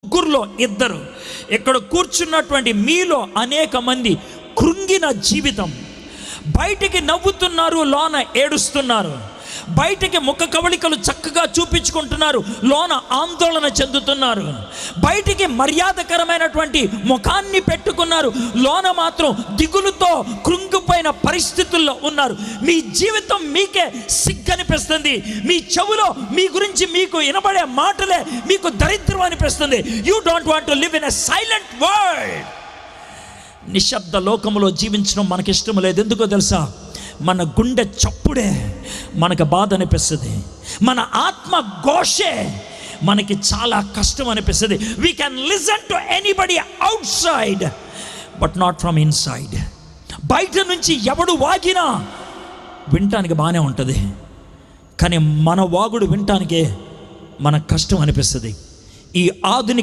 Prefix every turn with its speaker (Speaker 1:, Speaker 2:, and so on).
Speaker 1: ముగ్గురులో ఇద్దరు. ఇక్కడ కూర్చున్నటువంటి మీలో అనేక మంది కృంగిన జీవితం. బయటికి నవ్వుతున్నారు, లోన ఏడుస్తున్నారు. బయటికి ముఖ కవళికలు చక్కగా చూపించుకుంటున్నారు, లోన ఆందోళన చెందుతున్నారు. బయటికి మర్యాదకరమైనటువంటి ముఖాన్ని పెట్టుకున్నారు, లోన మాత్రం దిగులుతో కృంగిపోయిన పరిస్థితుల్లో ఉన్నారు. మీ జీవితం మీకే సిగ్గనిపిస్తుంది. మీ చెవులో మీ గురించి మీకు వినబడే మాటలే మీకు దరిద్రం అనిపిస్తుంది. You don't want to live in a silent world. నిశ్శబ్ద లోకంలో జీవించడం మనకిష్టం లేదు. ఎందుకో తెలుసా? మన గుండె చప్పుడే మనకు బాధ అనిపిస్తుంది. మన ఆత్మ ఘోషే మనకి చాలా కష్టం అనిపిస్తుంది. We can listen to anybody out side but not from inside. బయట నుంచి ఎవడు వాగినా వినటానికి బాగానే ఉంటుంది, కానీ మన వాగుడు వినటానికే మనకు కష్టం అనిపిస్తుంది. ఈ ఆధునిక